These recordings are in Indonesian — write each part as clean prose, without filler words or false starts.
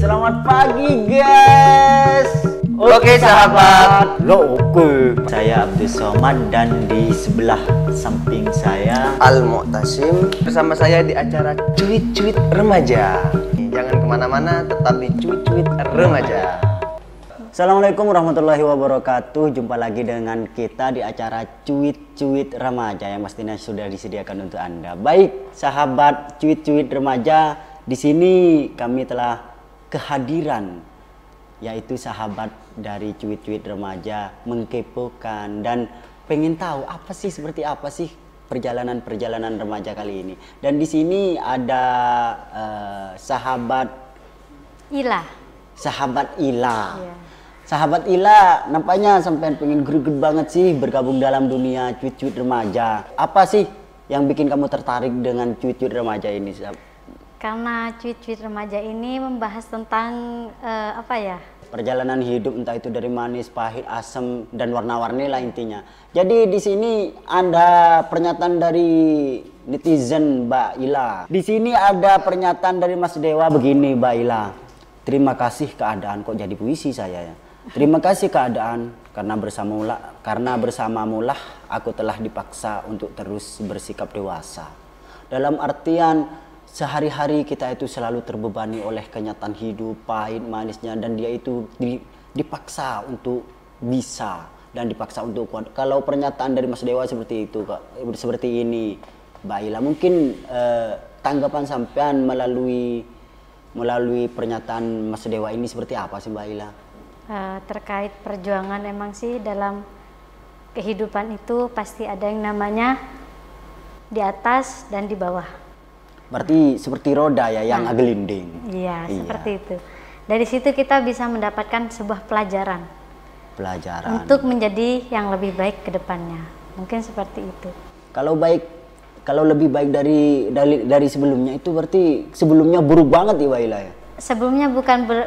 Selamat pagi guys. Oke sahabat. Oke. Saya Abdul Somad dan di sebelah samping saya Al Mu'tasim. Bersama saya di acara Cuit-Cuit Remaja. Jangan kemana-mana, tetap di Cuit-Cuit Remaja. Assalamualaikum warahmatullahi wabarakatuh. Jumpa lagi dengan kita di acara Cuit-Cuit Remaja yang pastinya sudah disediakan untuk Anda. Baik sahabat Cuit-Cuit Remaja, di sini kami telah kehadiran yaitu sahabat dari Cuit-Cuit Remaja mengkepokan dan pengen tahu seperti apa sih perjalanan remaja kali ini. Dan di sini ada sahabat Ila. Yeah. Sahabat Ila, nampaknya sampai pengen greget banget sih bergabung dalam dunia Cuit-Cuit Remaja. Apa sih yang bikin kamu tertarik dengan Cuit-Cuit Remaja ini? Karena Cuit-Cuit Remaja ini membahas tentang perjalanan hidup, entah itu dari manis, pahit, asam, dan warna-warni lah intinya. Jadi di sini ada pernyataan dari netizen Mbak Ila. Di sini ada pernyataan dari Mas Dewa begini, Mbak Ila. Terima kasih keadaan, kok jadi puisi saya ya. Terima kasih keadaan karena bersamamulah aku telah dipaksa untuk terus bersikap dewasa. Dalam artian sehari-hari kita itu selalu terbebani oleh kenyataan hidup, pahit, manisnya, dan dia itu dipaksa untuk bisa dan dipaksa untuk kuat. Kalau pernyataan dari Mas Dewa seperti itu, Kak, seperti ini, Mbak Ila, mungkin tanggapan sampean melalui pernyataan Mas Dewa ini seperti apa sih, Mbak Ila? Terkait perjuangan, emang sih dalam kehidupan itu pasti ada yang namanya di atas dan di bawah. Berarti seperti roda ya yang gelinding. Iya, seperti itu. Dari situ kita bisa mendapatkan sebuah pelajaran untuk menjadi yang lebih baik ke depannya. Mungkin seperti itu. Kalau lebih baik dari sebelumnya, itu berarti sebelumnya buruk banget ya, Mbak Ila ya? Sebelumnya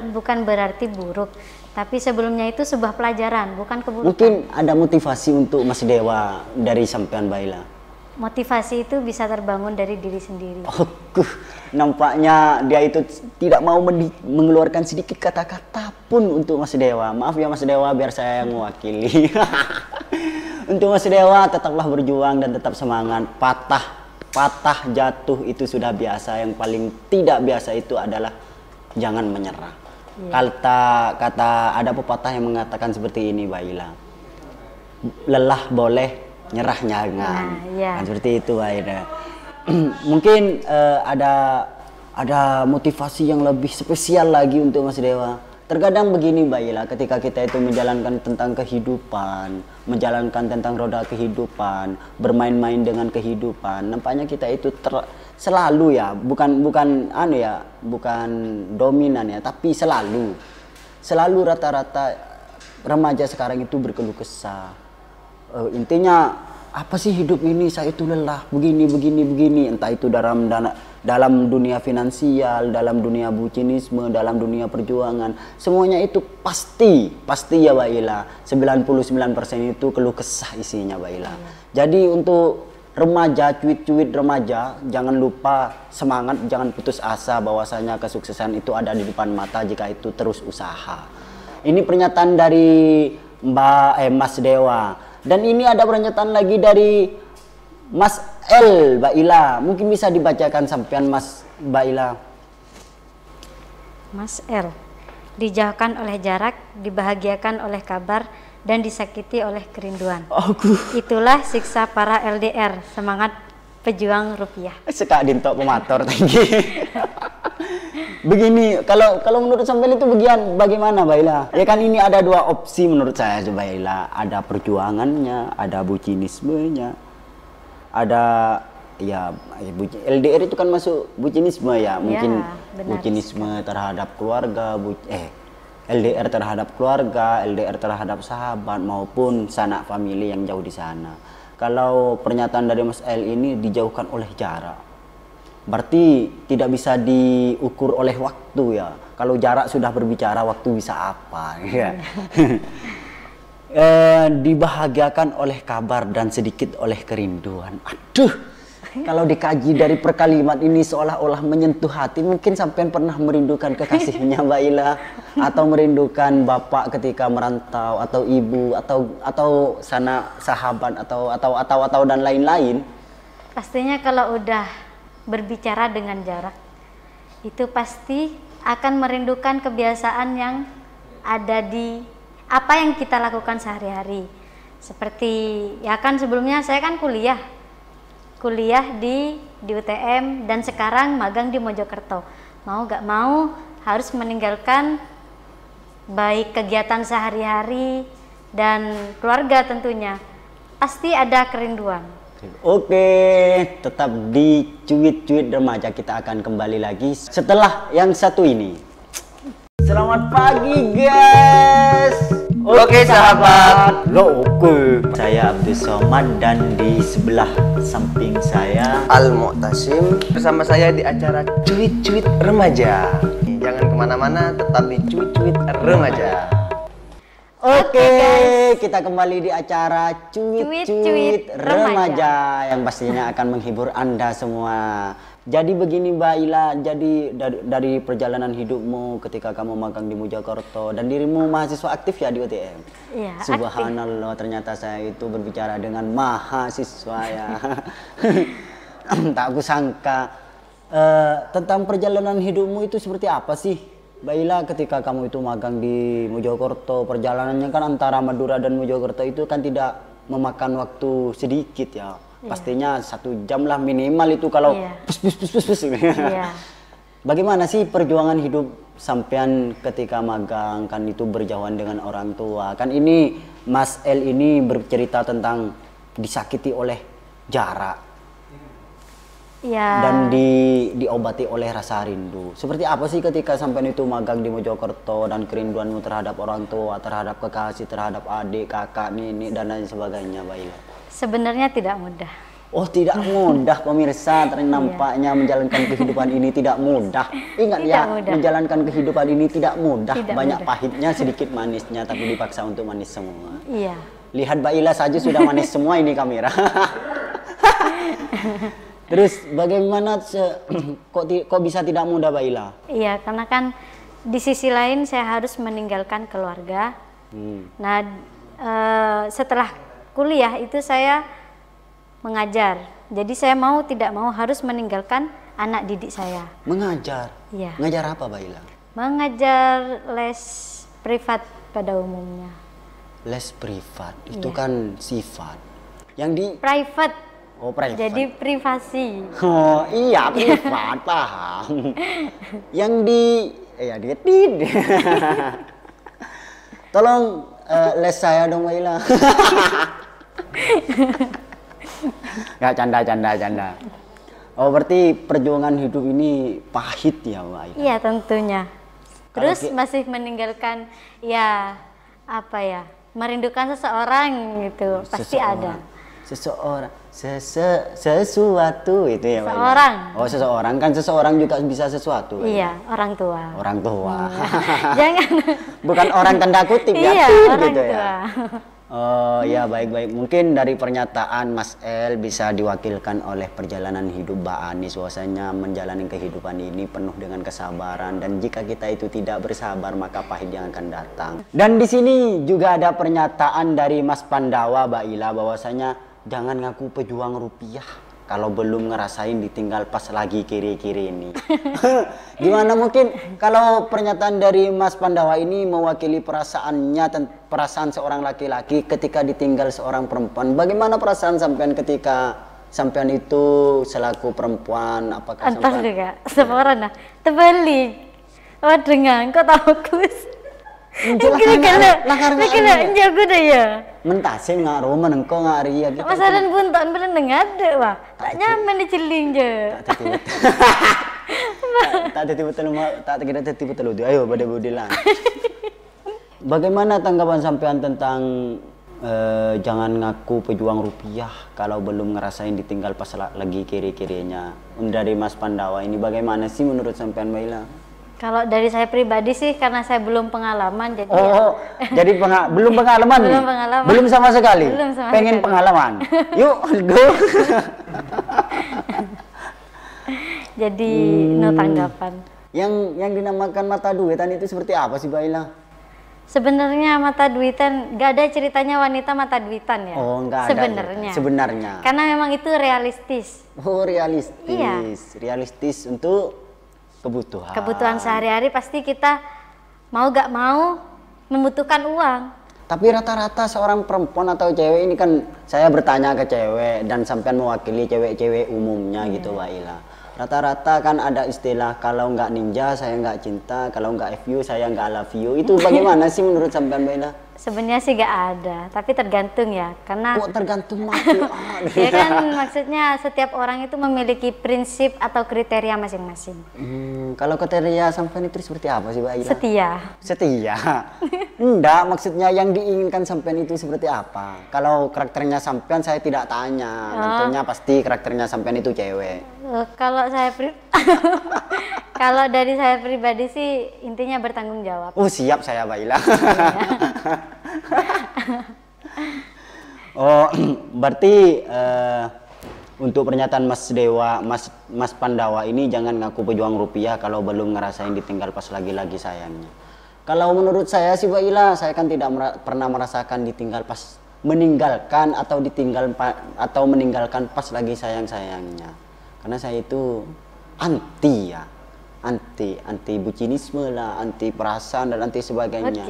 bukan berarti buruk, tapi sebelumnya itu sebuah pelajaran, bukan keburukan. Mungkin ada motivasi untuk Mas Dewa dari sampean, Mbak Ila. Motivasi itu bisa terbangun dari diri sendiri. Nampaknya dia itu tidak mau mengeluarkan sedikit kata-kata pun untuk Mas Dewa. Maaf ya Mas Dewa, biar saya yang mewakili. Untuk Mas Dewa, tetaplah berjuang dan tetap semangat. Patah jatuh itu sudah biasa. Yang paling tidak biasa itu adalah jangan menyerah. Kata ada pepatah yang mengatakan seperti ini, Mbak Ila. Lelah boleh, nyerah jangan. Kan seperti itu, Mbak Ila. Mungkin ada motivasi yang lebih spesial lagi untuk Mas Dewa. Terkadang begini, Mbak Ila, ketika kita itu menjalankan tentang kehidupan, menjalankan tentang roda kehidupan, bermain-main dengan kehidupan, nampaknya kita itu selalu ya, bukan dominan ya, tapi selalu rata-rata remaja sekarang itu berkeluh kesah. Intinya apa sih hidup ini, saya itu lelah, begini, entah itu dalam dunia finansial, dalam dunia bucinisme, dalam dunia perjuangan, semuanya itu pasti ya Mbak Ila, 99% itu keluh kesah isinya, Mbak Ila. Jadi untuk remaja, cuit-cuit remaja, jangan lupa semangat, jangan putus asa bahwasanya kesuksesan itu ada di depan mata jika itu terus usaha. Ini pernyataan dari Mas Dewa. Dan ini ada pernyataan lagi dari Mas L, Mbak Ila. Mungkin bisa dibacakan sampean Mbak Ila. Mas L, dijauhkan oleh jarak, dibahagiakan oleh kabar, dan disakiti oleh kerinduan. Itulah siksa para LDR, semangat pejuang rupiah. Sekak dintok pemator tinggi. Begini, kalau menurut sampean itu bagaimana, Mbak Ila? Ya kan ini ada dua opsi menurut saya, Mbak Ila. Ada perjuangannya, ada bucinismenya, ada LDR itu kan masuk bucinisme ya, mungkin bucinisme terhadap keluarga, LDR terhadap keluarga, LDR terhadap sahabat maupun sanak famili yang jauh di sana. Kalau pernyataan dari Mas L ini dijauhkan oleh jarak, berarti tidak bisa diukur oleh waktu ya. Kalau jarak sudah berbicara, waktu bisa apa ya. Dibahagiakan oleh kabar dan sedikit oleh kerinduan. Aduh, Kalau dikaji dari per kalimat ini seolah-olah menyentuh hati, mungkin sampean pernah merindukan kekasihnya Mbak Ila, atau merindukan bapak ketika merantau, atau ibu, atau sana sahabat, atau dan lain-lain. Pastinya kalau udah berbicara dengan jarak, itu pasti akan merindukan kebiasaan yang ada di apa yang kita lakukan sehari-hari. Seperti ya kan sebelumnya saya kan kuliah di UTM dan sekarang magang di Mojokerto. Mau gak mau harus meninggalkan baik kegiatan sehari-hari dan keluarga tentunya. Pasti ada kerinduan. Oke, tetap di Cuit-Cuit Remaja, kita akan kembali lagi setelah yang satu ini. Selamat pagi guys. Oke, sahabat. Oke. Saya Abdul Somad dan di sebelah samping saya Al Mu'tasim bersama saya di acara Cuit-Cuit Remaja. Jangan kemana-mana, tetap di Cuit-Cuit Remaja. Oke, kita kembali di acara Cuit-Cuit Remaja yang pastinya akan menghibur Anda semua. Jadi begini Mbak Ila, jadi dari perjalanan hidupmu ketika kamu magang di Mojokerto dan dirimu mahasiswa aktif ya di UTM. Iya, Subhanallah, aktif. Ternyata saya itu berbicara dengan mahasiswa ya. Tak aku sangka. Tentang perjalanan hidupmu itu seperti apa sih Mbak Ila ketika kamu itu magang di Mojokerto? Perjalanannya kan antara Madura dan Mojokerto itu kan tidak memakan waktu sedikit ya. Pastinya 1 jam lah minimal itu kalau pus. Iya. Bagaimana sih perjuangan hidup sampean ketika magang kan itu berjauhan dengan orang tua? Kan ini Mas L ini bercerita tentang disakiti oleh jarak. Ya. Dan diobati oleh rasa rindu. Seperti apa sih ketika sampean itu magang di Mojokerto dan kerinduanmu terhadap orang tua, terhadap kekasih, terhadap adik, kakak, nenek dan lain sebagainya, Mbak Ila? Sebenarnya tidak mudah. Oh, tidak mudah pemirsa, nampaknya menjalankan kehidupan ini tidak mudah. Ingat Tidak ya, mudah. menjalankan kehidupan ini tidak mudah. Tidak Banyak mudah. pahitnya, sedikit manisnya, tapi dipaksa untuk manis semua. Iya. Lihat Mbak Ila saja sudah manis semua ini kamera. Terus bagaimana kok bisa tidak mudah Mbak Ila? Iya, karena kan di sisi lain saya harus meninggalkan keluarga. Nah, setelah kuliah itu saya mengajar. Jadi saya mau tidak mau harus meninggalkan anak didik saya. Mengajar? Iya. Mengajar apa Mbak Ila? Mengajar les privat pada umumnya. Les privat, itu Iya. kan sifat. Yang di... Private. Oh, private. Jadi privasi. Oh iya, privat, paham. Yang di... ya diketin. Tolong les saya dong Mbak Ila. Ya canda. Oh berarti perjuangan hidup ini pahit ya Mbak Ila? Iya tentunya. Terus Kalau masih meninggalkan ya apa ya, merindukan seseorang gitu pasti ada. Sesuatu itu ya Mbak Ila? Seseorang. Oh seseorang, kan seseorang juga bisa sesuatu Mbak Ila? Iya, orang tua. Orang tua. Jangan. Bukan orang tanda kutip ya? Iya, Tuh, orang gitu tua. ya. Oh ya, baik. Mungkin dari pernyataan Mas L bisa diwakilkan oleh perjalanan hidup Mbak Anis, bahwasanya menjalani kehidupan ini penuh dengan kesabaran, dan jika kita itu tidak bersabar maka pahit yang akan datang. Dan di sini juga ada pernyataan dari Mas Pandawa Mbak Ila, bahwasanya jangan ngaku pejuang rupiah kalau belum ngerasain ditinggal pas lagi kiri-kiri ini. Gimana mungkin kalau pernyataan dari Mas Pandawa ini mewakili perasaannya, perasaan seorang laki-laki ketika ditinggal seorang perempuan. Bagaimana perasaan sampean ketika sampean itu selaku perempuan? Apakah Antar sampean... juga, seorang nah, terbalik. Oh dengan, kok tahu kus? Kira jago deh ya. Mentasin ngaruh menengko ngari ya gitu. Masalah pun tak pernah dengar deh wah. Tak nyaman di celing je. Tak kira betul. Ayo pada budilan. Bagaimana tanggapan sampean tentang jangan ngaku pejuang rupiah kalau belum ngerasain ditinggal pas lagi kiri-kirinya? Dari Mas Pandawa ini bagaimana sih menurut sampean Mbak Ila? Kalau dari saya pribadi sih karena saya belum pengalaman jadi jadi belum pengalaman nih? Belum pengalaman. Belum sama sekali? Belum sama Pengen sekali. pengalaman? Yuk, go! Jadi no tanggapan. Yang dinamakan mata duitan itu seperti apa sih Mbak Ila? Sebenarnya mata duitan gak ada ceritanya wanita mata duitan ya. Oh, enggak ada. Sebenarnya. Karena memang itu realistis. Oh, realistis. Iya. Realistis untuk kebutuhan. Kebutuhan sehari-hari pasti kita mau gak mau membutuhkan uang. Tapi rata-rata seorang perempuan atau cewek ini kan, saya bertanya ke cewek dan sampean mewakili cewek-cewek umumnya gitu Mbak Ila. Rata-rata kan ada istilah kalau nggak ninja saya nggak cinta, kalau nggak FU saya nggak love you. Itu bagaimana sih menurut sampean Mbak Ila? Sebenarnya sih gak ada, tapi tergantung ya, karena Kok tergantung mati? ya kan maksudnya setiap orang itu memiliki prinsip atau kriteria masing-masing. Kalau kriteria sampean itu seperti apa sih Mbak Ila? Setia. Setia? Enggak, maksudnya yang diinginkan sampean itu seperti apa? Kalau karakternya sampean saya tidak tanya, tentunya pasti karakternya sampean itu cewek. Kalau saya kalau dari saya pribadi sih intinya bertanggung jawab. Oh siap saya Mbak Ila. Oh berarti untuk pernyataan Mas Dewa, Mas Pandawa ini jangan ngaku pejuang rupiah kalau belum ngerasain ditinggal pas lagi-lagi sayangnya. Kalau menurut saya sih Mbak Ila, saya kan tidak pernah merasakan ditinggal pas meninggalkan atau meninggalkan pas lagi sayang-sayangnya. Karena saya itu anti ya, anti bucinisme lah, anti perasaan dan anti sebagainya.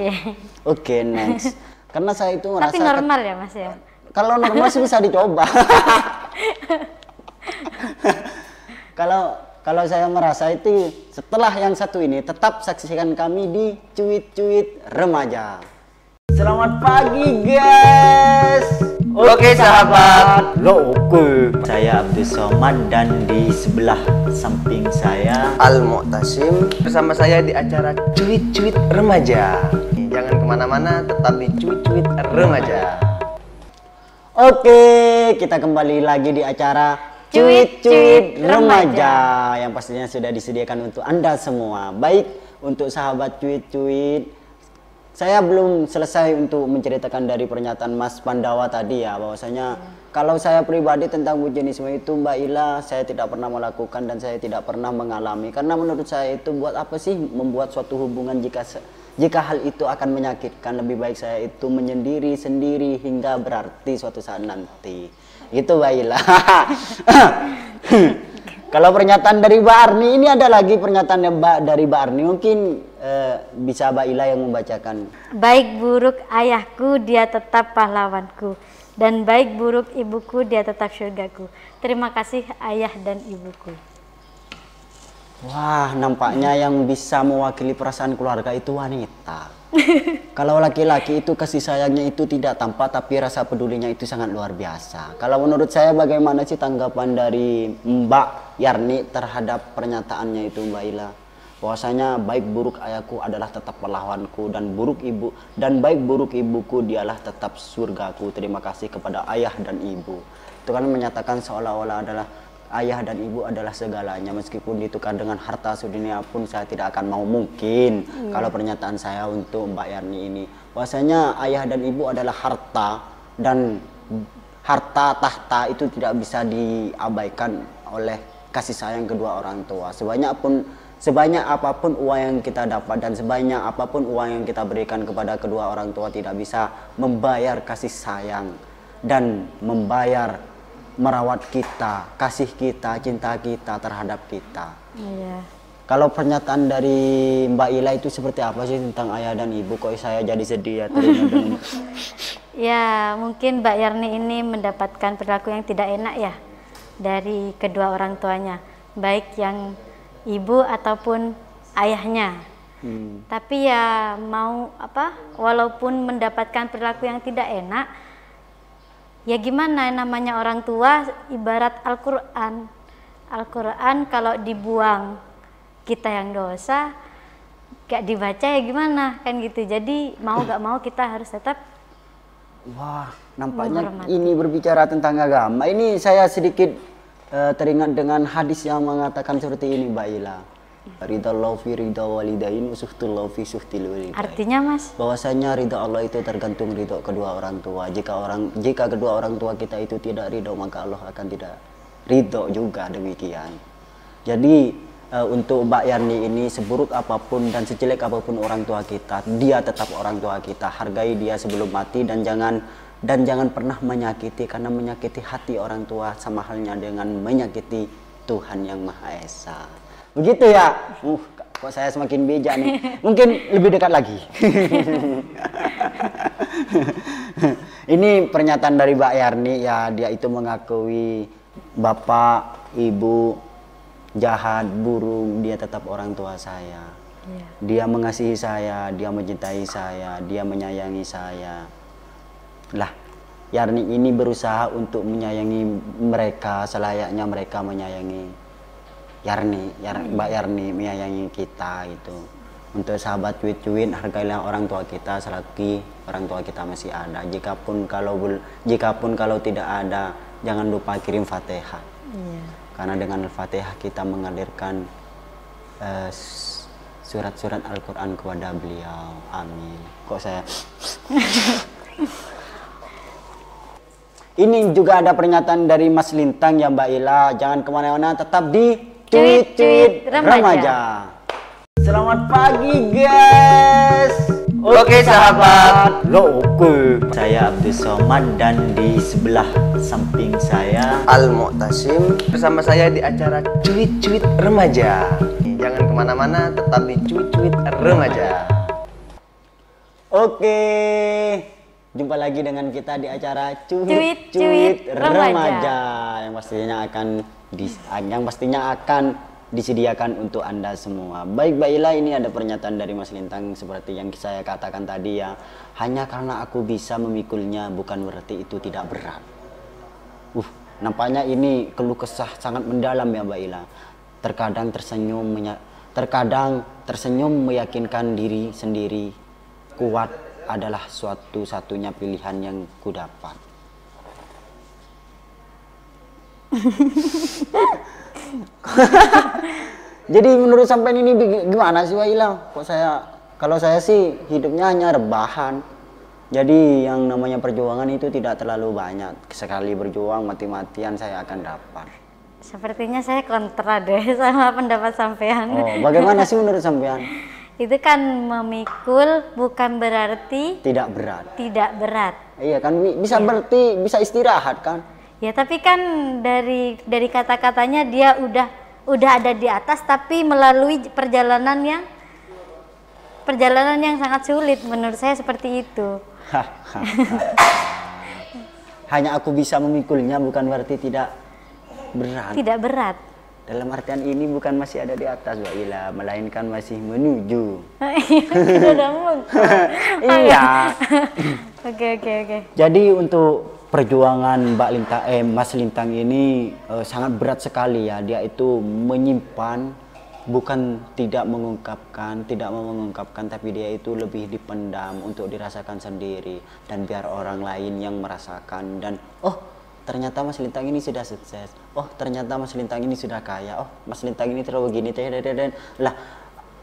Oke, next. Karena saya itu merasa. Tapi normal ya Mas ya. Kalau normal sih bisa dicoba. Kalau saya merasa itu setelah yang satu ini tetap saksikan kami di Cuit-Cuit Remaja. Selamat pagi guys. Oke sahabat. Oke. Saya Abdul Somad dan di sebelah samping saya Al-Mu'tasim. Bersama saya di acara Cuit-Cuit Remaja. Jangan kemana-mana, tetap di Cuit-Cuit Remaja. Oke, kita kembali lagi di acara Cuit-Cuit Remaja yang pastinya sudah disediakan untuk Anda semua. Baik untuk sahabat Cuit-Cuit, saya belum selesai untuk menceritakan dari pernyataan Mas Pandawa tadi ya, bahwasanya kalau saya pribadi tentang bucinisme itu Mbak Ila, saya tidak pernah melakukan dan saya tidak pernah mengalami. Karena menurut saya itu buat apa sih membuat suatu hubungan jika hal itu akan menyakitkan. Lebih baik saya itu menyendiri sendiri hingga berarti suatu saat nanti. Itu Mbak Ila. Kalau pernyataan dari Mbak Arni, ini ada lagi pernyataan dari Mbak Arni. Mungkin bisa Mbak Ila yang membacakan. Baik buruk ayahku, dia tetap pahlawanku. Dan baik buruk ibuku, dia tetap surgaku. Terima kasih ayah dan ibuku. Wah, nampaknya yang bisa mewakili perasaan keluarga itu wanita. Kalau laki-laki itu kasih sayangnya itu tidak tampak, tapi rasa pedulinya itu sangat luar biasa. Kalau menurut saya bagaimana sih tanggapan dari Mbak Yarni terhadap pernyataannya itu Mbak Ila? Bahwasanya baik buruk ayahku adalah tetap pahlawanku dan baik buruk ibuku dialah tetap surgaku. Terima kasih kepada ayah dan ibu. Itu kan menyatakan seolah-olah adalah ayah dan ibu adalah segalanya, meskipun ditukar dengan harta sedunia pun saya tidak akan mau mungkin. Kalau pernyataan saya untuk Mbak Yarni ini, bahwasanya ayah dan ibu adalah harta, dan harta tahta itu tidak bisa diabaikan oleh kasih sayang kedua orang tua. Sebanyak apapun uang yang kita dapat dan sebanyak apapun uang yang kita berikan kepada kedua orang tua tidak bisa membayar kasih sayang dan membayar merawat kita, kasih kita, cinta kita terhadap kita. Iya. Kalau pernyataan dari Mbak Ila itu seperti apa sih tentang ayah dan ibu? Kok saya jadi sedih ya dengan... Ya, mungkin Mbak Yarni ini mendapatkan perilaku yang tidak enak ya dari kedua orang tuanya, baik yang ibu ataupun ayahnya. Tapi ya walaupun mendapatkan perilaku yang tidak enak, ya gimana, namanya orang tua ibarat Al-Quran. Al-Quran kalau dibuang kita yang dosa, gak dibaca ya gimana kan gitu. Jadi mau gak mau kita harus tetap. Wah, nampaknya ini berbicara tentang agama. Ini saya sedikit teringat dengan hadis yang mengatakan seperti ini Mbak Ila. Ridallahu fi ridha walidain usuhtullahu fi suhtil walidain. Artinya Mas? Bahwasanya ridha Allah itu tergantung ridha kedua orang tua. Jika kedua orang tua kita itu tidak ridha, maka Allah akan tidak ridha juga, demikian. Jadi untuk Mbak Yani ini, seburuk apapun dan sejelek apapun orang tua kita, dia tetap orang tua kita. Hargai dia sebelum mati dan jangan pernah menyakiti, karena menyakiti hati orang tua sama halnya dengan menyakiti Tuhan Yang Maha Esa. Begitu ya? Kok saya semakin bijak nih. Mungkin lebih dekat lagi. Ini pernyataan dari Mbak Yani ya, dia itu mengakui bapak, ibu jahat, buruk, dia tetap orang tua saya. Yeah. Dia mengasihi saya, dia mencintai saya, dia menyayangi saya. Lah, Yani ini berusaha untuk menyayangi mereka selayaknya mereka menyayangi Mbak Yani menyayangi kita gitu. Untuk sahabat cuit-cuit, hargailah orang tua kita selagi orang tua kita masih ada. Jikapun kalau tidak ada, jangan lupa kirim Fatihah. Yeah. Karena dengan Al-Fatihah kita mengalirkan surat-surat Al-Quran kepada beliau. Amin. Kok saya... Ini juga ada pernyataan dari Mas Lintang ya Mbak Ila. Jangan kemana-mana, tetap di Cuit-Cuit Remaja. Selamat pagi guys. Oke sahabat. Oke. Saya Abdul Somad dan di sebelah samping saya Al-Mu'tasim. Bersama saya di acara Cuit-Cuit Remaja. Jangan kemana-mana, tetap di Cuit-Cuit Remaja. Oke, jumpa lagi dengan kita di acara Cuit-Cuit Remaja yang pastinya akan disediakan untuk Anda semua. Baik Mbak Ila, ini ada pernyataan dari Mas Lintang seperti yang saya katakan tadi ya. Hanya karena aku bisa memikulnya bukan berarti itu tidak berat. Nampaknya ini keluh kesah sangat mendalam ya Mbak Ila. Terkadang tersenyum meyakinkan diri sendiri kuat adalah satu-satunya pilihan yang kudapat. Jadi menurut sampean ini gimana sih Mbak Ila? Kalau saya sih hidupnya hanya rebahan. Jadi yang namanya perjuangan itu tidak terlalu banyak. Sekali berjuang mati-matian saya akan dapat. Sepertinya saya kontra deh sama pendapat sampean. Bagaimana sih menurut sampean? Itu kan memikul bukan berarti tidak berat. Tidak berat. Iya kan, bisa berarti bisa istirahat kan? Ya tapi kan dari kata-katanya dia udah ada di atas tapi melalui perjalanan yang sangat sulit, menurut saya seperti itu. Hanya aku bisa memikulnya bukan berarti tidak berat. Tidak berat. Dalam artian ini bukan masih ada di atas Mbak Ila, melainkan masih menuju. Iya. Oke. Jadi untuk perjuangan Mas Lintang ini sangat berat sekali ya. Dia itu menyimpan, bukan tidak mengungkapkan, tapi dia itu lebih dipendam untuk dirasakan sendiri dan biar orang lain yang merasakan. Dan ternyata Mas Lintang ini sudah sukses. Ternyata Mas Lintang ini sudah kaya. Mas Lintang ini terlalu begini. Lah,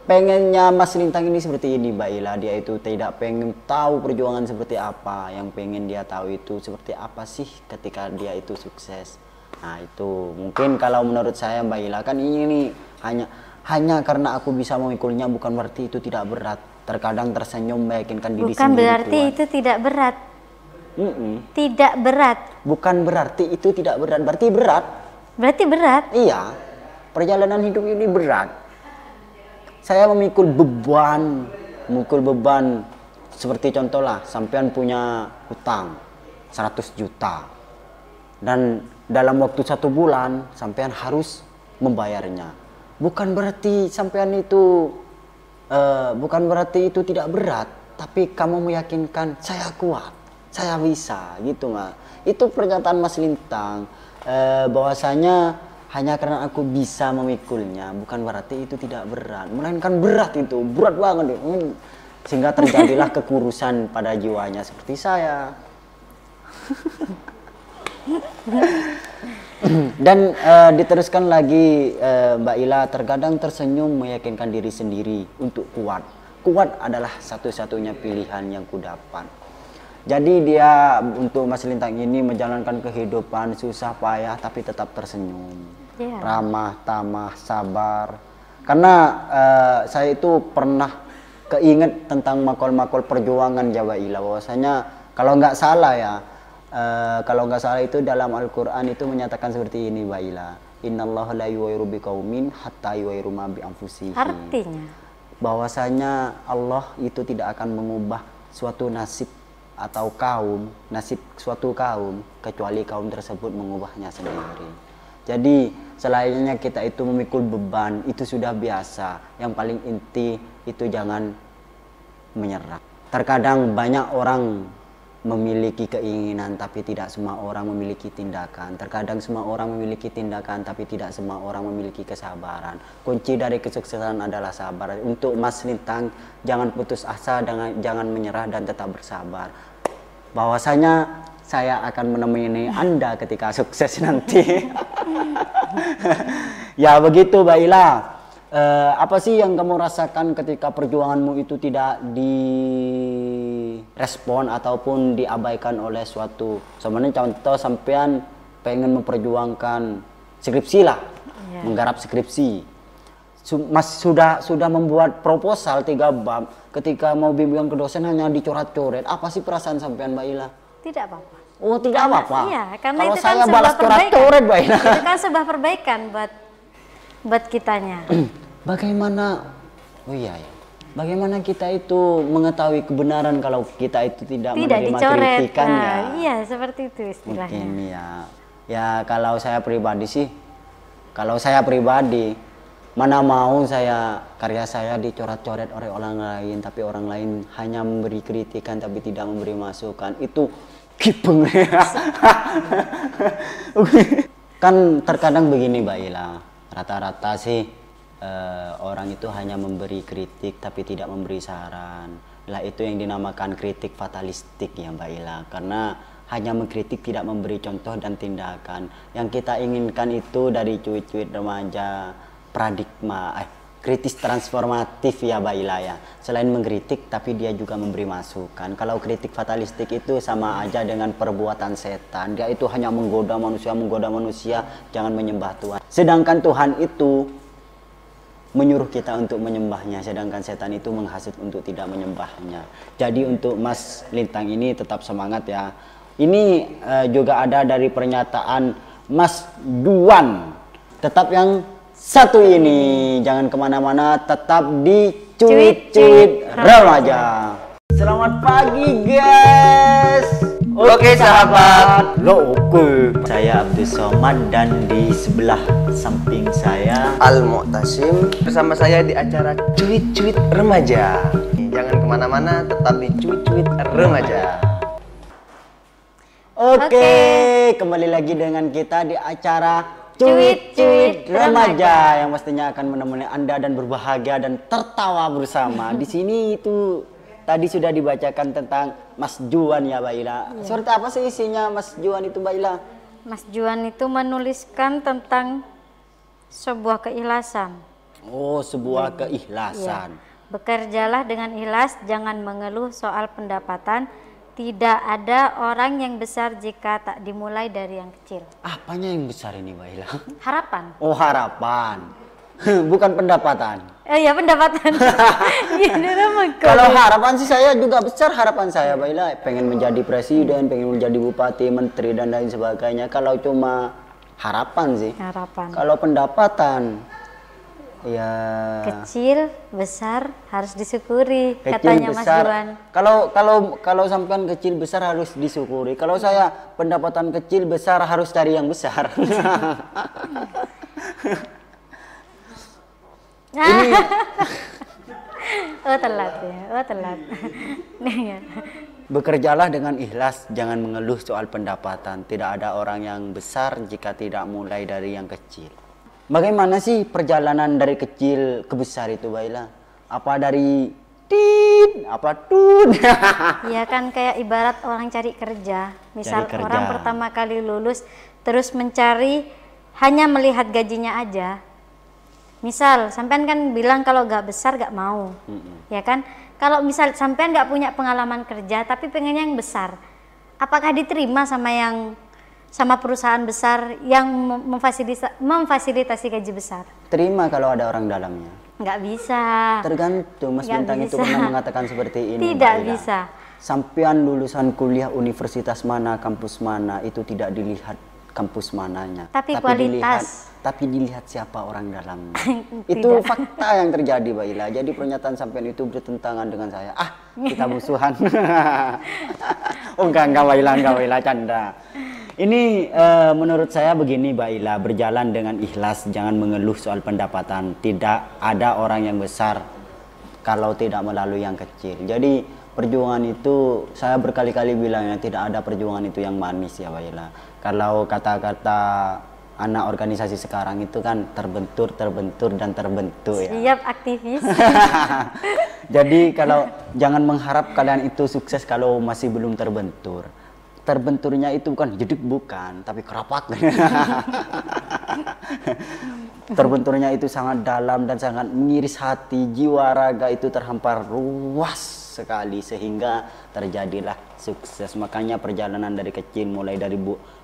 pengennya Mas Lintang ini seperti ini Mbak Ila. Dia itu tidak pengen tahu perjuangan seperti apa. Yang pengen dia tahu itu seperti apa sih ketika dia itu sukses. Nah itu mungkin kalau menurut saya Mbak Ila kan ini hanya karena aku bisa memikulnya bukan berarti itu tidak berat. Terkadang tersenyum meyakinkan diri sendiri. Bukan berarti itu tidak berat. Tidak berat. Bukan berarti itu tidak berat. Berarti berat. Berarti berat. Iya. Perjalanan hidup ini berat. Saya memikul beban seperti contoh lah, sampean punya hutang 100 juta dan dalam waktu 1 bulan sampean harus membayarnya. Bukan berarti itu tidak berat, tapi kamu meyakinkan saya kuat, saya bisa gitu nggak? Itu pernyataan Mas Lintang bahwasanya hanya karena aku bisa memikulnya bukan berarti itu tidak berat, melainkan berat, itu berat banget sehingga terjadilah kekurusan pada jiwanya seperti saya. Dan diteruskan lagi Mbak Ila, terkadang tersenyum meyakinkan diri sendiri untuk kuat. Kuat adalah satu-satunya pilihan yang kudapat. Jadi dia untuk Mas Lintang ini menjalankan kehidupan susah payah tapi tetap tersenyum. Iya. ramah, tamah, sabar. Karena saya itu pernah keinget tentang makol-makol perjuangan Jawa Ila, bahwasanya kalau nggak salah ya, kalau nggak salah itu dalam Al-Quran itu menyatakan seperti ini, Mbak Ila. Innallaha la yughayyiru biqaumin hatta yughayyiru ma bi anfusihim. Artinya Bahwasanya Allah itu tidak akan mengubah suatu nasib atau nasib suatu kaum kecuali kaum tersebut mengubahnya sendiri. Jadi selainnya kita itu memikul beban itu sudah biasa. Yang paling inti itu jangan menyerah. Terkadang banyak orang memiliki keinginan tapi tidak semua orang memiliki tindakan. Terkadang semua orang memiliki tindakan tapi tidak semua orang memiliki kesabaran. Kunci dari kesuksesan adalah sabar. Untuk Mas Lintang, jangan putus asa, jangan menyerah dan tetap bersabar. Bahwasanya saya akan menemani Anda ketika sukses nanti. Ya begitu Mbak Ila. Apa sih yang kamu rasakan ketika perjuanganmu itu tidak direspon ataupun diabaikan oleh suatu, sebenarnya contoh sampean pengen memperjuangkan skripsi lah, menggarap skripsi, Mas sudah membuat proposal 3 bab, ketika mau bimbingan ke dosen hanya dicoret-coret, apa sih perasaan sampean Mbak Ila? tidak apa-apa. Oh tidak apa-apa. Iya, karena kalau itu saya kan balas coret-coret Mbak Ila. Itu kan sebuah perbaikan buat kitanya. Bagaimana, oh iya ya, bagaimana kita itu mengetahui kebenaran kalau kita itu tidak menerima dicoret. kritikan ya? Nah, iya seperti itu istilahnya. Mungkin ya kalau saya pribadi sih, mana mau karya saya dicoret-coret oleh orang lain, tapi orang lain hanya memberi kritikan tapi tidak memberi masukan, itu gibeng. Kan terkadang begini Mbak Ila, rata-rata sih orang itu hanya memberi kritik tapi tidak memberi saran. Lah itu yang dinamakan kritik fatalistik ya Mbak Ila, karena hanya mengkritik tidak memberi contoh dan tindakan. Yang kita inginkan itu dari cuit-cuit remaja paradigma kritis transformatif ya Mbak Ila ya. Selain mengkritik tapi dia juga memberi masukan. Kalau kritik fatalistik itu sama aja dengan perbuatan setan. Dia itu hanya menggoda manusia, jangan menyembah Tuhan. Sedangkan Tuhan itu menyuruh kita untuk menyembahnya, sedangkan setan itu menghasut untuk tidak menyembahnya. Jadi untuk Mas Lintang ini tetap semangat ya. Ini juga ada dari pernyataan Mas Duan. Tetap yang satu ini, jangan kemana-mana, tetap di Cuit-Cuit Remaja. Selamat pagi guys. Oke sahabat. Oke. Saya Abdul Somad dan di sebelah samping saya Al-Mu'tasim. Bersama saya di acara Cuit-Cuit Remaja. Jangan kemana-mana, tetap di Cuit-Cuit Remaja. Oke, kembali lagi dengan kita di acara Cuit-Cuit Remaja yang pastinya akan menemani Anda dan berbahagia dan tertawa bersama. Di sini itu tadi sudah dibacakan tentang Mas Juan ya Mbak Ila. Seperti apa sih isinya Mas Juan itu Mbak Ila? Mas Juan itu menuliskan tentang sebuah keikhlasan. Oh, sebuah keikhlasan. Ya. Bekerjalah dengan ikhlas, jangan mengeluh soal pendapatan. Tidak ada orang yang besar jika tak dimulai dari yang kecil. Apanya yang besar ini Mbak Ila? Harapan. Oh, harapan. Bukan pendapatan. Ya pendapatan. Kalau harapan sih saya juga besar harapan saya Mbak Ila. Pengen menjadi presiden, pengen menjadi bupati, menteri dan lain sebagainya. Kalau cuma harapan sih. Harapan. Kalau pendapatan ya kecil, besar harus disyukuri kecil, katanya Mas besar. Juan. Kalau sampean kecil besar harus disyukuri. Kalau saya pendapatan kecil besar harus cari yang besar. Ini telat ya. Telat. bekerjalah dengan ikhlas, jangan mengeluh soal pendapatan. Tidak ada orang yang besar jika tidak mulai dari yang kecil. Bagaimana sih perjalanan dari kecil ke besar itu, Baila? Apa dari tit, apa tun? Ya kan kayak ibarat orang cari kerja. Misal orang pertama kali lulus terus mencari hanya melihat gajinya aja. Misal sampean kan bilang kalau gak besar gak mau, ya kan? Kalau misal sampean gak punya pengalaman kerja tapi pengennya yang besar, apakah diterima sama yang sama perusahaan besar yang memfasilitasi gaji besar. Terima kalau ada orang dalamnya. Nggak bisa. Tergantung, Mas Nggak Bintang itu bisa. pernah mengatakan seperti ini. Tidak Mbak Ila. bisa. Sampean lulusan kuliah universitas mana, kampus mana, itu tidak dilihat kampus mananya. Tapi kualitas. Dilihat siapa orang dalamnya. Itu fakta yang terjadi, Mbak Ila. Jadi pernyataan sampean itu bertentangan dengan saya. Ah, kita musuhan. Oh enggak Mbak Ila, canda. Ini menurut saya begini, Mbak Ila, berjalan dengan ikhlas, jangan mengeluh soal pendapatan. Tidak ada orang yang besar kalau tidak melalui yang kecil. Jadi perjuangan itu, saya berkali-kali bilang ya, tidak ada perjuangan itu yang manis ya, Mbak Ila. Kalau kata-kata anak organisasi sekarang itu kan terbentur dan terbentuk ya. Siap aktivis. Jadi kalau jangan mengharap kalian itu sukses kalau masih belum terbentur. Terbenturnya itu bukan jeduk, bukan, tapi kerapat. Terbenturnya itu sangat dalam dan sangat mengiris hati, jiwa raga itu terhampar luas sekali sehingga terjadilah sukses. Makanya perjalanan dari kecil,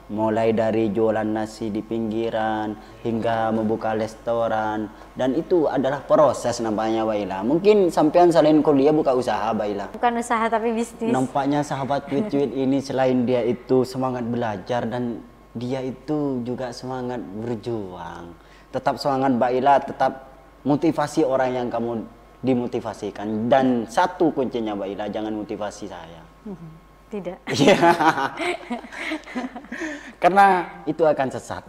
mulai dari jualan nasi di pinggiran hingga membuka restoran, dan itu adalah proses nampaknya, Baila. Mungkin sampean selain kuliah buka usaha, Baila. Bukan usaha tapi bisnis. Nampaknya sahabat cuit-cuit ini selain dia itu semangat belajar dan dia itu juga semangat berjuang. Tetap semangat, Baila, tetap motivasi orang yang kamu dimotivasikan. Dan satu kuncinya, Baila, jangan motivasi saya. Tidak. Iya. Karena itu akan sesat.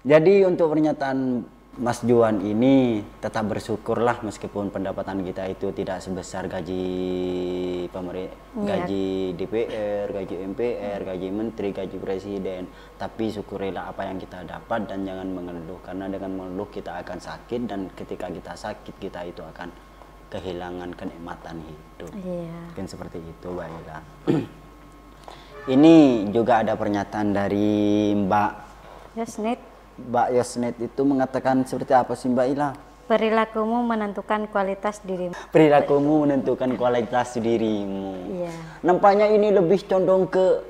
Jadi untuk pernyataan Mas Juan ini, tetap bersyukurlah meskipun pendapatan kita itu tidak sebesar gaji pemerintah, gaji DPR, gaji MPR, gaji menteri, gaji presiden. Tapi syukurilah apa yang kita dapat dan jangan mengeluh, karena dengan mengeluh kita akan sakit, dan ketika kita sakit kita itu akan kehilangan kenikmatan hidup. Iya. Mungkin seperti itu, Mbak Ila. Ini juga ada pernyataan dari Mbak Yosnet. Mbak Yosnet itu mengatakan seperti apa sih, Mbak Ila? Perilakumu menentukan kualitas dirimu. Perilakumu menentukan kualitas dirimu. Iya. Nampaknya ini lebih condong ke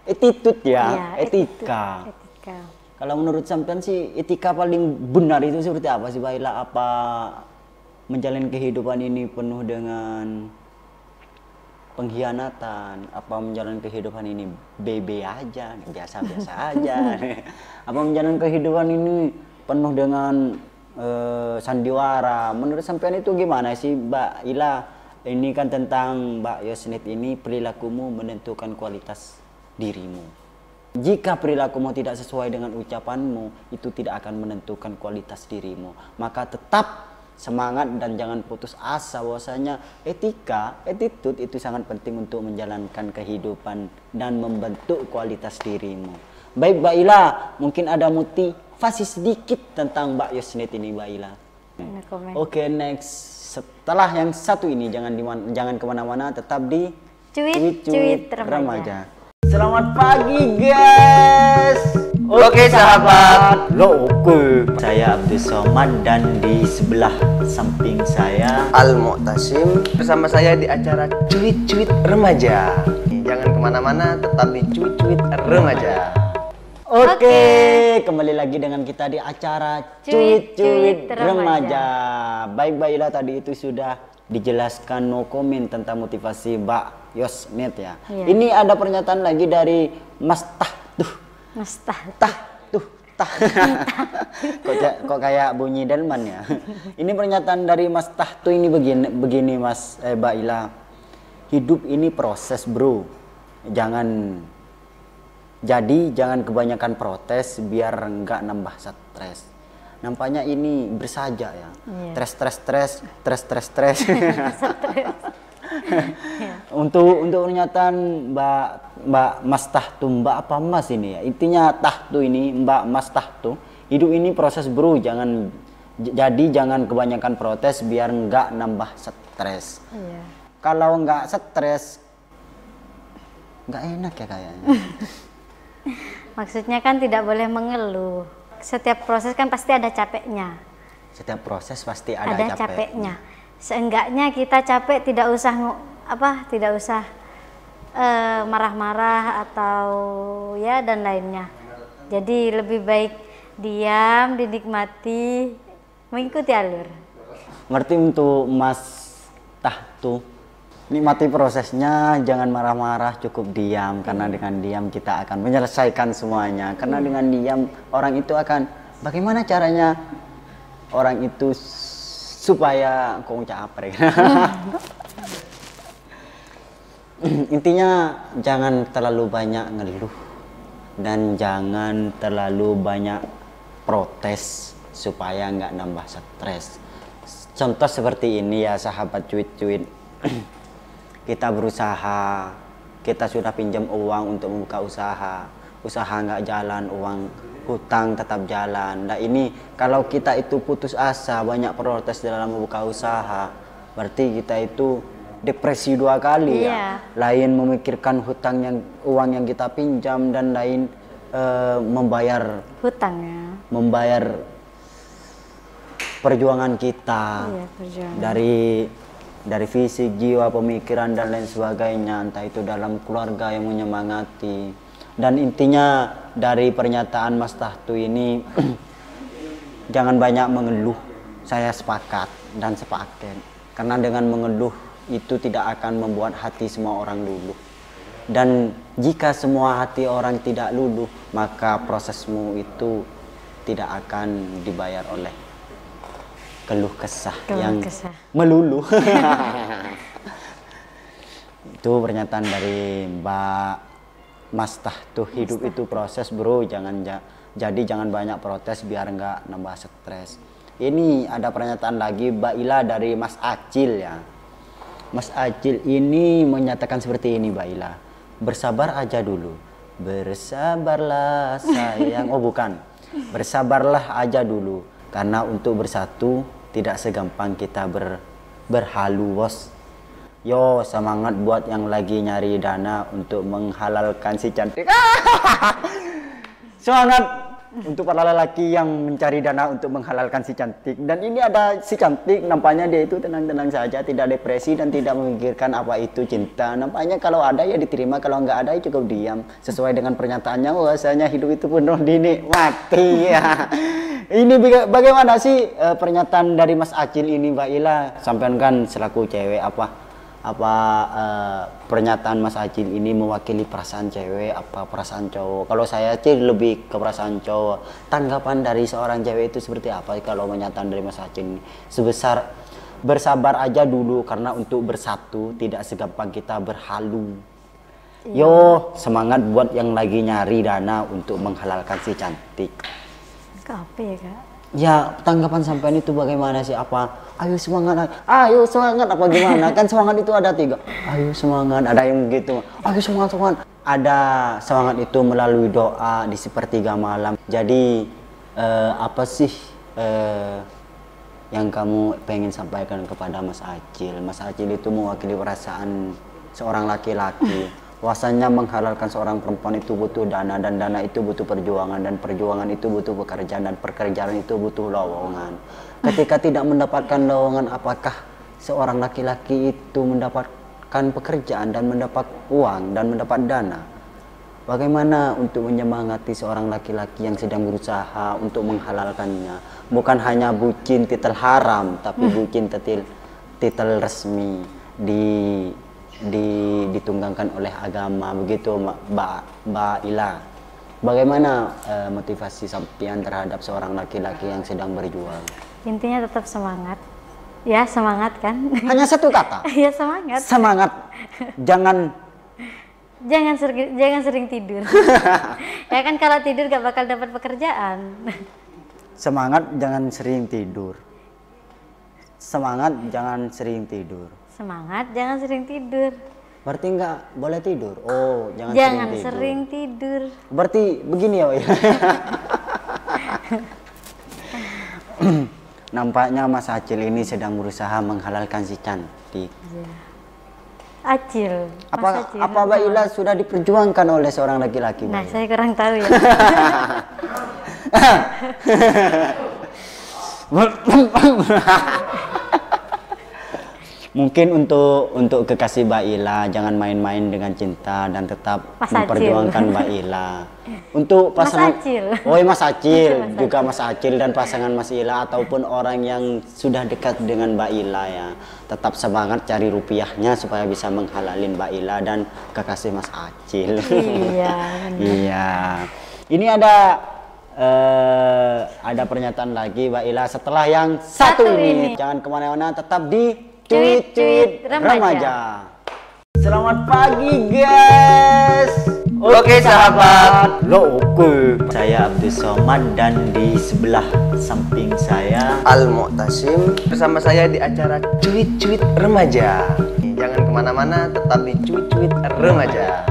attitude ya, Iya, etika. Etika. Kalau menurut sampean sih etika paling benar itu seperti apa sih, Mbak Ila? Apa menjalani kehidupan ini penuh dengan pengkhianatan? Apa menjalani kehidupan ini bebe aja, biasa-biasa aja? Apa menjalani kehidupan ini penuh dengan sandiwara? Menurut sampean itu gimana sih, Mbak Ila? Ini kan tentang Mbak Yosnet ini, perilakumu menentukan kualitas dirimu. Jika perilakumu tidak sesuai dengan ucapanmu, itu tidak akan menentukan kualitas dirimu. Maka tetap semangat dan jangan putus asa bahwasanya etika, attitude itu sangat penting untuk menjalankan kehidupan dan membentuk kualitas dirimu. Baik, Mbak Ila, mungkin ada motivasi sedikit tentang Mbak Yosnet ini, Mbak Ila. Oke, next. Setelah yang satu ini jangan kemana-mana, tetap di Cuit Remaja. Selamat pagi, guys. Oke, sahabat. Oke. Saya Abdul Somad dan di sebelah samping saya Al Mu'tasim, bersama saya di acara Cuit-Cuit Remaja. Jangan kemana-mana, tetap di Cuit-Cuit Remaja. Oke, kembali lagi dengan kita di acara Cuit-Cuit Remaja. Baik, Mbak Ila, tadi itu sudah dijelaskan no comment tentang motivasi Mbak Yosnet ya. Iya. Ini ada pernyataan lagi dari Mas kok kayak bunyi delman ya. Ini pernyataan dari Mas Tahtu ini begini Mas Mbak Ila. Hidup ini proses, bro. Jangan kebanyakan protes biar enggak nambah stres. Nampaknya ini bersaja ya. Yeah. Stres. Untuk pernyataan Mbak Mas Tahtu, Mbak apa Mas ini ya? Intinya Tahtu ini, Mbak Mas Tahtu, hidup ini proses, bro. Jangan kebanyakan protes biar enggak nambah stres. Yeah. Kalau enggak stres, enggak enak ya kayaknya. Maksudnya kan tidak boleh mengeluh. Setiap proses kan pasti ada capeknya. Setiap proses pasti ada capeknya. Seenggaknya kita capek tidak usah marah-marah atau ya dan lainnya. Jadi lebih baik diam, dinikmati, mengikuti alur. Berarti untuk Mas Tahtu, nikmati prosesnya, jangan marah-marah, cukup diam. Karena dengan diam kita akan menyelesaikan semuanya. Karena dengan diam orang itu akan, bagaimana caranya orang itu supaya kok capek. Intinya jangan terlalu banyak ngeluh dan jangan terlalu banyak protes supaya nggak nambah stres. Contoh seperti ini ya sahabat cuit-cuit. Kita berusaha, kita sudah pinjam uang untuk membuka usaha nggak jalan, uang hutang tetap jalan. Nah ini kalau kita itu putus asa, banyak protes dalam membuka usaha, berarti kita itu depresi 2 kali ya. Lain memikirkan hutang uang yang kita pinjam dan lain membayar hutangnya, membayar perjuangan kita, dari fisik, jiwa, pemikiran dan lain sebagainya, entah itu dalam keluarga yang menyemangati. Dan intinya dari pernyataan Mas Tahtu ini jangan banyak mengeluh. Saya sepakat dan sepaket, karena dengan mengeluh itu tidak akan membuat hati semua orang luluh. Dan jika semua hati orang tidak luluh, maka prosesmu itu tidak akan dibayar oleh keluh kesah yang meluluh. Itu pernyataan dari Mbak Mas Tahtu. Hidup itu proses bro, jadi jangan banyak protes biar nggak nambah stres. Ini ada pernyataan lagi Mbak Ila dari Mas Acil ya. Mas Acil ini menyatakan seperti ini Mbak Ila, bersabar aja dulu, bersabarlah sayang. Oh bukan, bersabarlah aja dulu, karena untuk bersatu tidak segampang kita berhalu bos. Yo semangat buat yang lagi nyari dana untuk menghalalkan si cantik. Semangat untuk para lelaki yang mencari dana untuk menghalalkan si cantik. Dan ini ada si cantik, nampaknya dia itu tenang-tenang saja, tidak depresi dan tidak memikirkan apa itu cinta. Nampaknya kalau ada ya diterima, kalau nggak ada ya cukup diam. Sesuai dengan pernyataannya, bahwasanya hidup itu penuh dinikmati ya. Ini bagaimana sih pernyataan dari Mas Acil ini Mbak Ila? Sampean kan selaku cewek, pernyataan Mas Acil ini mewakili perasaan cewek apa perasaan cowok? Kalau saya sih lebih ke perasaan cowok. Tanggapan dari seorang cewek itu seperti apa kalau pernyataan dari Mas Acil ini? Sebesar bersabar aja dulu, karena untuk bersatu tidak segampang kita berhalu. Yo semangat buat yang lagi nyari dana untuk menghalalkan si cantik. Apa ya Kak? Ya tanggapan sampean itu bagaimana sih? Apa ayo semangat apa gimana? Kan semangat itu ada 3. Ayo semangat, ada yang gitu. Ayo semangat. Ada semangat itu melalui doa di sepertiga malam. Jadi apa sih yang kamu pengen sampaikan kepada Mas Acil? Mas Acil itu mewakili perasaan seorang laki-laki. Bahwasanya menghalalkan seorang perempuan itu butuh dana, dan dana itu butuh perjuangan, dan perjuangan itu butuh pekerjaan, dan pekerjaan itu butuh lowongan. Ketika tidak mendapatkan lowongan, apakah seorang laki-laki itu mendapatkan pekerjaan dan mendapat uang dan mendapat dana? Bagaimana untuk menyemangati seorang laki-laki yang sedang berusaha untuk menghalalkannya? Bukan hanya bucin titel haram, tapi bucin titel resmi ditunggangkan oleh agama. Begitu Mbak Ila. Bagaimana motivasi sampean terhadap seorang laki-laki yang sedang berjuang? Intinya tetap semangat. Ya semangat kan. Hanya satu kata. Ya semangat. Semangat. Jangan sering tidur. Ya kan kalau tidur gak bakal dapat pekerjaan. Semangat, jangan sering tidur. Semangat, jangan sering tidur. Semangat, jangan sering tidur. Berarti nggak boleh tidur. Oh, jangan sering tidur. Berarti begini ya. Nampaknya Mas Acil ini sedang berusaha menghalalkan si cantik. Acil. Apa Mbak Ila sudah diperjuangkan oleh seorang laki-laki? Nah, saya kurang tahu ya. Mungkin untuk kekasih Mbak Ila, jangan main-main dengan cinta dan tetap Mas memperjuangkan Acil. Mbak Ila. Untuk Mas pasangan, Acil. oh iya, Mas Acil, Mas juga Mas Acil dan pasangan Mas Ila ataupun orang yang sudah dekat dengan Mbak Ila ya, tetap semangat cari rupiahnya supaya bisa menghalalin Mbak Ila dan kekasih Mas Acil. Iya. Iya. Ini ada pernyataan lagi Mbak Ila setelah yang satu ini. Jangan kemana-mana, tetap di Cuit-Cuit Remaja. Selamat pagi guys. Oke, sahabat. Lo oke. Saya Abdul Somad dan di sebelah samping saya Al Mu'tasim bersama saya di acara Cuit-Cuit Remaja. Jangan kemana-mana, tetap di Cuit-Cuit Remaja.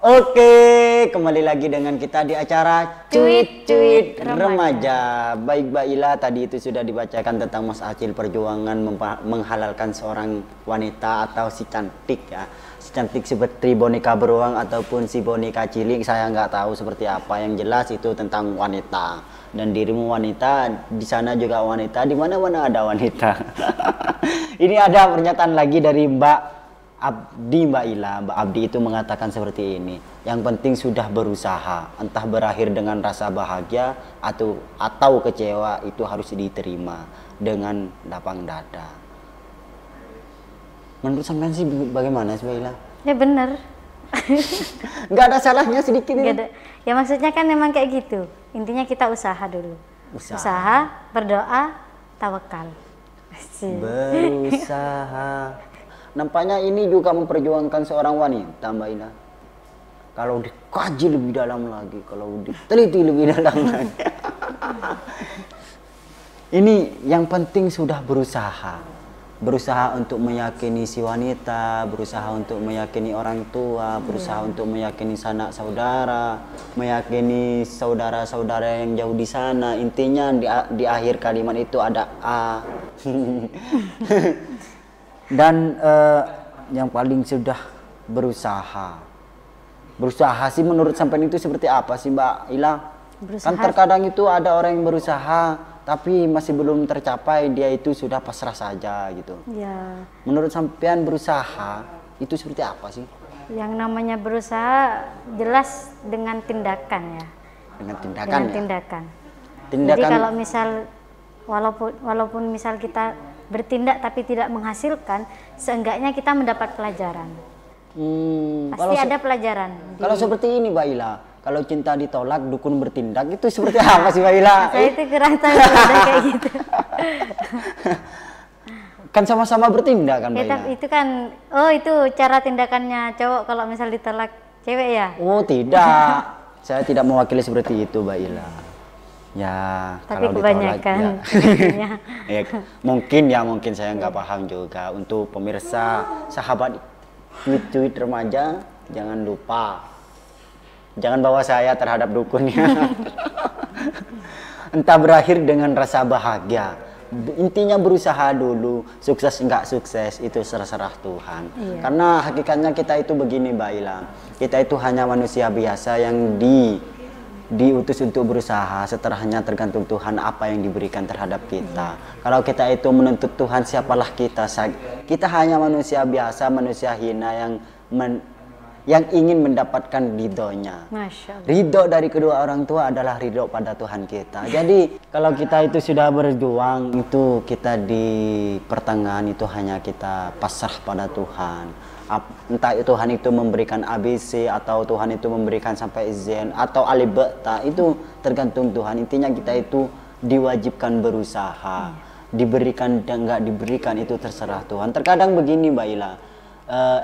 Oke, kembali lagi dengan kita di acara Cuit-Cuit Remaja. Baik Mbak Ila, tadi itu sudah dibacakan tentang Mas Acil perjuangan menghalalkan seorang wanita atau si cantik ya. Si cantik seperti boneka beruang ataupun si boneka cilik, saya nggak tahu seperti apa. Yang jelas itu tentang wanita. Dan dirimu wanita, di sana juga wanita, di mana-mana ada wanita. Ini ada pernyataan lagi dari Mbak Abdi Mbak Ila. Mbak Abdi itu mengatakan seperti ini, yang penting sudah berusaha, entah berakhir dengan rasa bahagia atau kecewa, itu harus diterima dengan lapang dada. Menurut sampean sih bagaimana sih Mbak Ila? Ya bener. Nggak ada salahnya sedikit Nggak ini. ada. Ya maksudnya kan memang kayak gitu. Intinya kita usaha dulu. Usaha, berdoa, tawakal. Asik. Berusaha. Nampaknya ini juga memperjuangkan seorang wanita Mbak Ila. Kalau dikaji lebih dalam lagi, kalau diteliti lebih dalam lagi. Ini yang penting sudah berusaha. Berusaha untuk meyakini si wanita, berusaha untuk meyakini orang tua, berusaha untuk meyakini sanak saudara, meyakini saudara-saudara yang jauh di sana. Intinya di akhir kalimat itu ada A. Dan yang paling sudah berusaha sih menurut sampean itu seperti apa sih Mbak Ila? Kan terkadang itu ada orang yang berusaha tapi masih belum tercapai, dia itu sudah pasrah saja gitu. Ya. Menurut sampean berusaha itu seperti apa sih? Yang namanya berusaha jelas dengan tindakan ya. Dengan tindakan Dengan ya? tindakan. Tindakan. Jadi kalau misal walaupun misal kita bertindak tapi tidak menghasilkan, seenggaknya kita mendapat pelajaran. Pasti ada pelajaran. Kalau seperti ini Mbak Ila, kalau cinta ditolak, dukun bertindak, itu seperti apa sih Mbak Ila? Saya itu kurang tahu ada kayak gitu. Kan sama-sama bertindak kan Mbak Ila? Itu kan, itu cara tindakannya cowok kalau misal ditolak cewek ya? Oh tidak, saya tidak mewakili seperti itu Mbak Ila. Ya, Tapi kalau kebanyakan ditolak, ya, mungkin saya nggak paham juga. Untuk pemirsa sahabat Cuit-Cuit Remaja, jangan lupa, jangan bawa saya terhadap dukunnya. Entah berakhir dengan rasa bahagia. Intinya berusaha dulu, sukses nggak sukses itu serah Tuhan. Iya. Karena hakikatnya kita itu begini Mbak Ila, kita itu hanya manusia biasa yang diutus untuk berusaha, setelahnya tergantung Tuhan apa yang diberikan terhadap kita. Kalau kita itu menuntut Tuhan, siapalah kita? Kita hanya manusia biasa, manusia hina yang ingin mendapatkan ridhonya. Masya Allah. Ridho dari kedua orang tua adalah ridho pada Tuhan kita. Jadi kalau kita itu sudah berjuang, itu kita di pertengahan itu hanya kita pasrah pada Tuhan. Entah Tuhan itu memberikan ABC atau Tuhan itu memberikan sampai izin atau alibeta, itu tergantung Tuhan. Intinya kita itu diwajibkan berusaha, diberikan dan nggak diberikan itu terserah Tuhan. Terkadang begini Mbak Ila,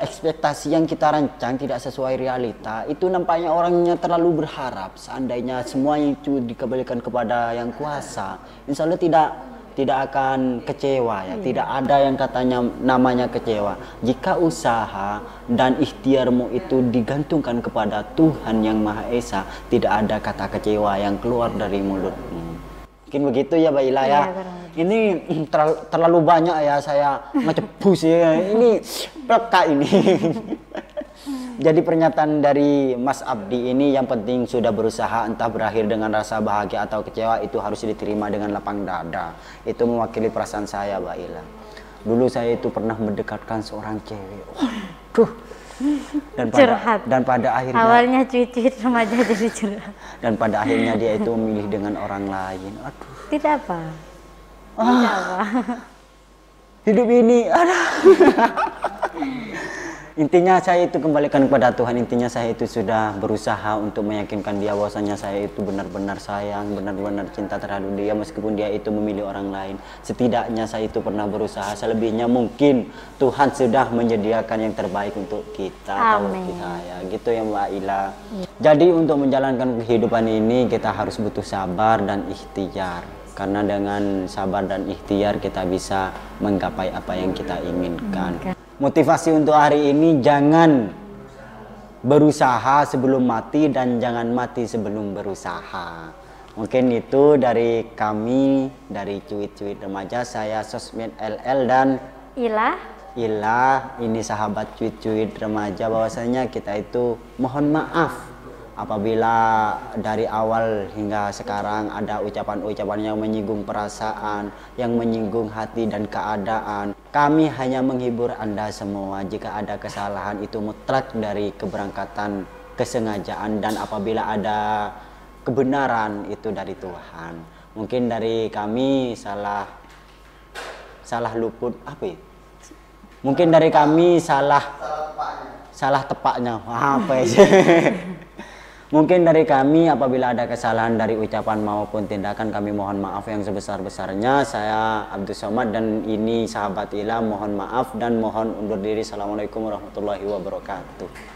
ekspektasi yang kita rancang tidak sesuai realita, itu nampaknya orangnya terlalu berharap seandainya semuanya itu dikembalikan kepada yang kuasa, insya Allah tidak akan kecewa ya. Tidak ada yang katanya namanya kecewa jika usaha dan ikhtiarmu itu digantungkan kepada Tuhan yang Maha Esa. Tidak ada kata kecewa yang keluar dari mulutmu. Mungkin begitu ya Mbak Ila ya. Ini terlalu banyak ya saya ngecepu sih ini pleka ini. Jadi pernyataan dari Mas Abdi ini, yang penting sudah berusaha, entah berakhir dengan rasa bahagia atau kecewa, itu harus diterima dengan lapang dada. Itu mewakili perasaan saya Mbak Ila. Dulu saya itu pernah mendekatkan seorang cewek. Waduh. Curhat. Dan pada akhirnya Awalnya cuit-cuit remaja jadi curhat. dan pada akhirnya dia itu memilih dengan orang lain. Aduh. Tidak apa. Tidak apa. Hidup ini ada. Intinya saya itu kembalikan kepada Tuhan. Intinya saya itu sudah berusaha untuk meyakinkan dia bahwasanya saya itu benar-benar sayang, benar-benar cinta terhadap dia meskipun dia itu memilih orang lain. Setidaknya saya itu pernah berusaha. Selebihnya mungkin Tuhan sudah menyediakan yang terbaik untuk kita. Amin. Ya, gitu ya Mbak Ila. Jadi untuk menjalankan kehidupan ini kita harus butuh sabar dan ikhtiar. Karena dengan sabar dan ikhtiar kita bisa menggapai apa yang kita inginkan. Motivasi untuk hari ini, jangan berusaha sebelum mati dan jangan mati sebelum berusaha. Mungkin itu dari kami, dari Cuit-Cuit Remaja. Saya Sosmed LL dan Ila. Ini sahabat Cuit-Cuit Remaja. Bahwasanya kita itu mohon maaf apabila dari awal hingga sekarang ada ucapan-ucapan yang menyinggung perasaan, yang menyinggung hati dan keadaan. Kami hanya menghibur Anda semua. Jika ada kesalahan itu mutlak dari keberangkatan, kesengajaan, dan apabila ada kebenaran itu dari Tuhan. Mungkin dari kami salah luput apa ya? Mungkin dari kami salah tepatnya. Apa ya? Mungkin dari kami apabila ada kesalahan dari ucapan maupun tindakan, kami mohon maaf yang sebesar-besarnya. Saya Abdul Somad dan ini sahabat Ila, mohon maaf dan mohon undur diri. Assalamualaikum warahmatullahi wabarakatuh.